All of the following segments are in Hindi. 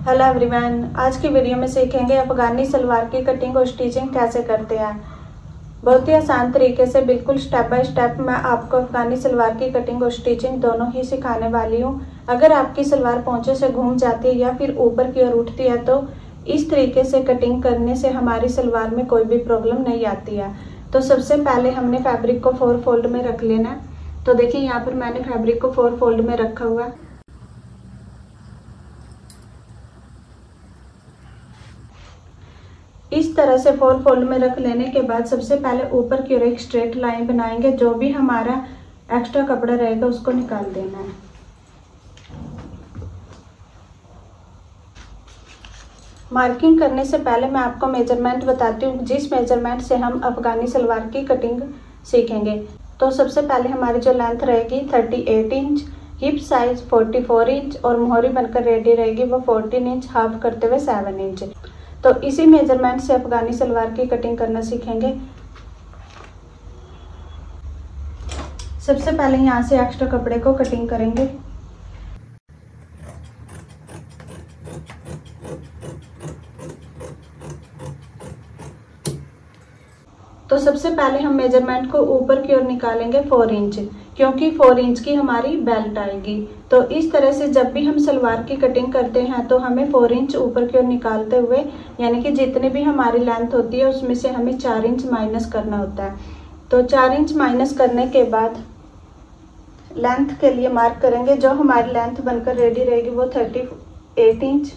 हेलो एवरीवन, आज की वीडियो में सीखेंगे अफगानी सलवार की कटिंग और स्टिचिंग कैसे करते हैं। बहुत ही आसान तरीके से बिल्कुल स्टेप बाय स्टेप मैं आपको अफगानी सलवार की कटिंग और स्टिचिंग दोनों ही सिखाने वाली हूँ। अगर आपकी सलवार पोंचे से घूम जाती है या फिर ऊपर की ओर उठती है तो इस तरीके से कटिंग करने से हमारी सलवार में कोई भी प्रॉब्लम नहीं आती है। तो सबसे पहले हमने फैब्रिक को 4 फोल्ड में रख लेना है। तो देखिए यहाँ पर मैंने फैब्रिक को 4 फोल्ड में रखा हुआ है। इस तरह से 4 फोल्ड में रख लेने के बाद सबसे पहले ऊपर की ओर एक स्ट्रेट लाइन बनाएंगे। जो भी हमारा एक्स्ट्रा कपड़ा रहेगा उसको निकाल देना है। मार्किंग करने से पहले मैं आपको मेजरमेंट बताती हूँ, जिस मेजरमेंट से हम अफगानी सलवार की कटिंग सीखेंगे। तो सबसे पहले हमारी जो लेंथ रहेगी 38 इंच, हिप साइज 44 इंच और मोहरी बनकर रेडी रहेगी वो 14 इंच, हाफ करते हुए 7 इंच। तो इसी मेजरमेंट से अफगानी सलवार की कटिंग करना सीखेंगे। सबसे पहले यहाँ से एक्स्ट्रा कपड़े को कटिंग करेंगे। तो सबसे पहले हम मेजरमेंट को ऊपर की ओर निकालेंगे 4 इंच, क्योंकि 4 इंच की हमारी बेल्ट आएगी। तो इस तरह से जब भी हम सलवार की कटिंग करते हैं तो हमें 4 इंच ऊपर की ओर निकालते हुए, यानी कि जितनी भी हमारी लेंथ होती है उसमें से हमें 4 इंच माइनस करना होता है। तो 4 इंच माइनस करने के बाद लेंथ के लिए मार्क करेंगे। जो हमारी लेंथ बनकर रेडी रहेगी वो 38 इंच।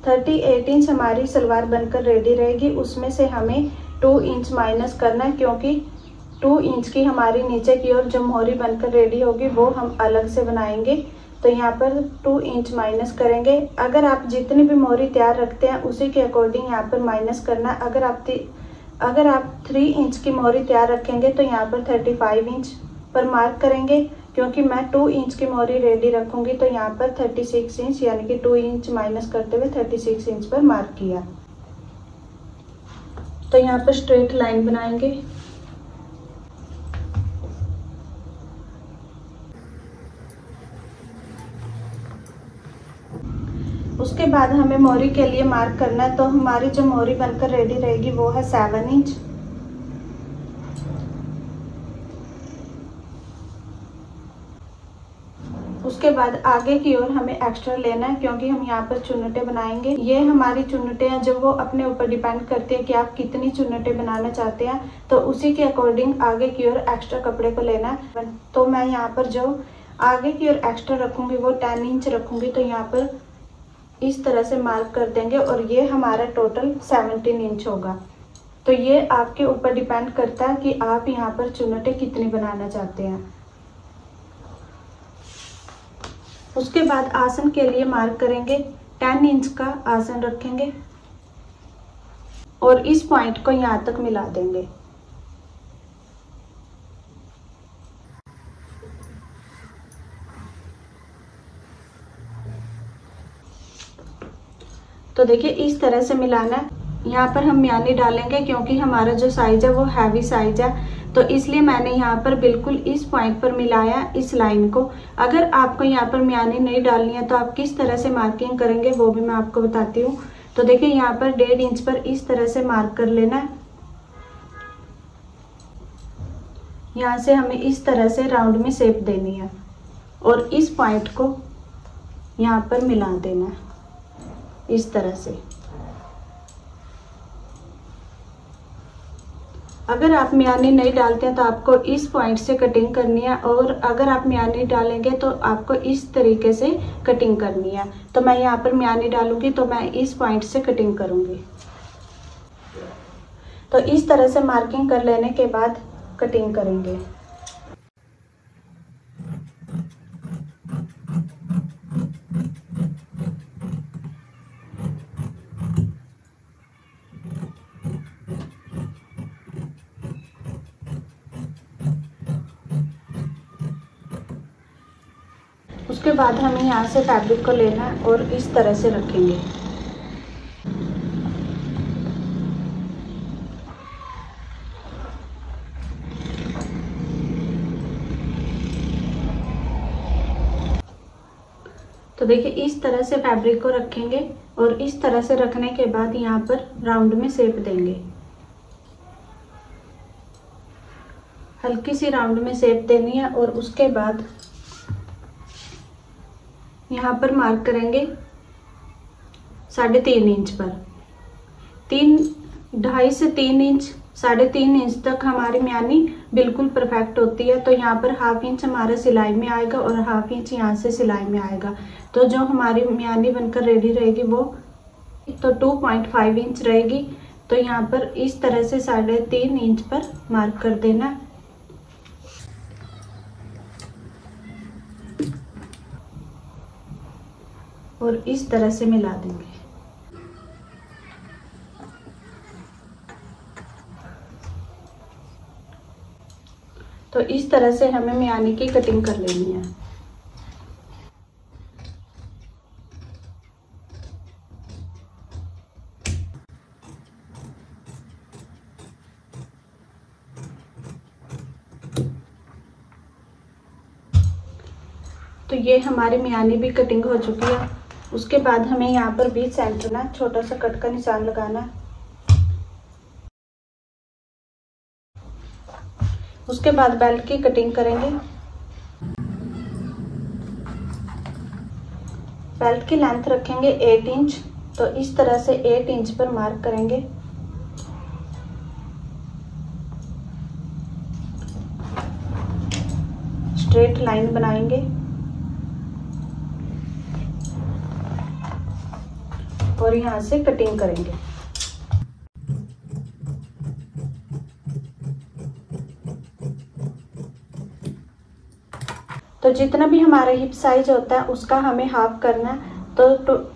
38 इंच हमारी सलवार बनकर रेडी रहेगी। उसमें से हमें 2 इंच माइनस करना है, क्योंकि 2 इंच की हमारी नीचे की ओर जो मोहरी बनकर रेडी होगी वो हम अलग से बनाएंगे। तो यहाँ पर 2 इंच माइनस करेंगे। अगर आप जितनी भी मोहरी तैयार रखते हैं उसी के अकॉर्डिंग यहाँ पर माइनस करना है। अगर आप 3 इंच की मोहरी तैयार रखेंगे तो यहाँ पर 35 इंच पर मार्क करेंगे। क्योंकि मैं 2 इंच की मोहरी रेडी रखूंगी तो यहाँ पर 36 इंच, यानी कि 2 इंच माइनस करते हुए 36 इंच पर मार्क किया। तो यहाँ पर स्ट्रेट लाइन बनाएंगे। उसके बाद हमें मोहरी के लिए मार्क करना है। तो हमारी जो मोहरी बनकर रेडी रहेगी वो है 7 इंच। उसके बाद आगे की ओर हमें एक्स्ट्रा लेना है, क्योंकि हम यहाँ पर चुन्नटे बनाएंगे। ये हमारी चुन्नटे हैं जो वो अपने ऊपर डिपेंड करती है कि आप कितनी चुन्नटे बनाना चाहते हैं। तो उसी के अकॉर्डिंग आगे की ओर एक्स्ट्रा कपड़े को लेना है। तो मैं यहाँ पर जो आगे की ओर एक्स्ट्रा रखूंगी वो 10 इंच रखूंगी। तो यहाँ पर इस तरह से मार्क कर देंगे और ये हमारा टोटल 17 इंच होगा। तो ये आपके ऊपर डिपेंड करता है कि आप यहाँ पर चुन्नटे कितनी बनाना चाहते हैं। उसके बाद आसन के लिए मार्क करेंगे। 10 इंच का आसन रखेंगे और इस पॉइंट को यहाँ तक मिला देंगे। तो देखिए इस तरह से मिलाना है। यहाँ पर हम म्यानी डालेंगे, क्योंकि हमारा जो साइज है वो हैवी साइज है। तो इसलिए मैंने यहाँ पर बिल्कुल इस पॉइंट पर मिलाया इस लाइन को। अगर आपको यहाँ पर म्यानी नहीं डालनी है तो आप किस तरह से मार्किंग करेंगे वो भी मैं आपको बताती हूँ। तो देखिए यहाँ पर 1.5 इंच पर इस तरह से मार्क कर लेना है। यहाँ से हमें इस तरह से राउंड में शेप देनी है और इस पॉइंट को यहाँ पर मिला देना है इस तरह से। अगर आप म्यानी नहीं डालते हैं तो आपको इस पॉइंट से कटिंग करनी है, और अगर आप म्यानी डालेंगे तो आपको इस तरीके से कटिंग करनी है। तो मैं यहाँ पर म्यानी डालूंगी तो मैं इस पॉइंट से कटिंग करूंगी। तो इस तरह से मार्किंग कर लेने के बाद कटिंग करेंगे। उसके बाद हमें यहाँ से फैब्रिक को लेना है और इस तरह से रखेंगे। तो देखिए इस तरह से फैब्रिक को रखेंगे और इस तरह से रखने के बाद यहाँ पर राउंड में शेप देंगे। हल्की सी राउंड में शेप देनी है और उसके बाद यहाँ पर मार्क करेंगे 3.5 इंच पर। 2.5 से 3 इंच 3.5 इंच तक हमारी म्यानी बिल्कुल परफेक्ट होती है। तो यहाँ पर 1/2 इंच हमारा सिलाई में आएगा और 1/2 इंच यहाँ से सिलाई में आएगा। तो जो हमारी म्यानी बनकर रेडी रहेगी वो तो 2.5 इंच रहेगी। तो यहाँ पर इस तरह से 3.5 इंच पर मार्क कर देना और इस तरह से मिला देंगे। तो इस तरह से हमें म्यानी की कटिंग कर लेनी है। तो ये हमारी म्यानी भी कटिंग हो चुकी है। उसके बाद हमें यहाँ पर बीच सेंटर ना छोटा सा कट का निशान लगाना है। उसके बाद बेल्ट की कटिंग करेंगे। बेल्ट की लेंथ रखेंगे 8 इंच। तो इस तरह से 8 इंच पर मार्क करेंगे। स्ट्रेट लाइन बनाएंगे और यहाँ से कटिंग करेंगे। तो जितना भी हमारा हिप साइज होता है उसका हमें हाफ करना है। तो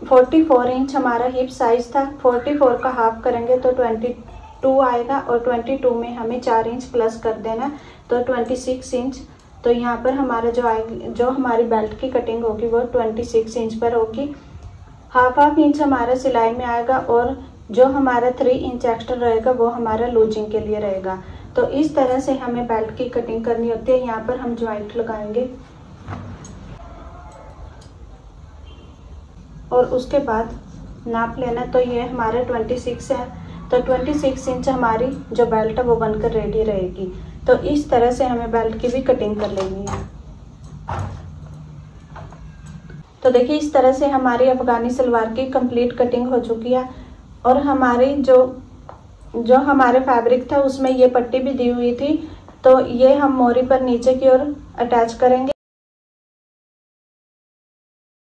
44 इंच हमारा हिप साइज था, 44 का हाफ करेंगे तो 22 आएगा और 22 में हमें 4 इंच प्लस कर देना तो 26 इंच। तो यहाँ पर हमारा जो हमारी बेल्ट की कटिंग होगी वो 26 इंच पर होगी। 1/2 इंच हमारा सिलाई में आएगा और जो हमारा 3 इंच एक्स्ट्रा रहेगा वो हमारा लूजिंग के लिए रहेगा। तो इस तरह से हमें बेल्ट की कटिंग करनी होती है। यहाँ पर हम ज्वाइंट लगाएंगे और उसके बाद नाप लेना। तो ये हमारा 26 है। तो 26 इंच हमारी जो बेल्ट है वो बनकर रेडी रहेगी। तो इस तरह से हमें बेल्ट की भी कटिंग कर लेनी है। तो देखिए इस तरह से हमारी अफगानी सलवार की कंप्लीट कटिंग हो चुकी है और हमारी जो हमारे फैब्रिक था उसमें ये पट्टी भी दी हुई थी। तो ये हम मोरी पर नीचे की ओर अटैच करेंगे।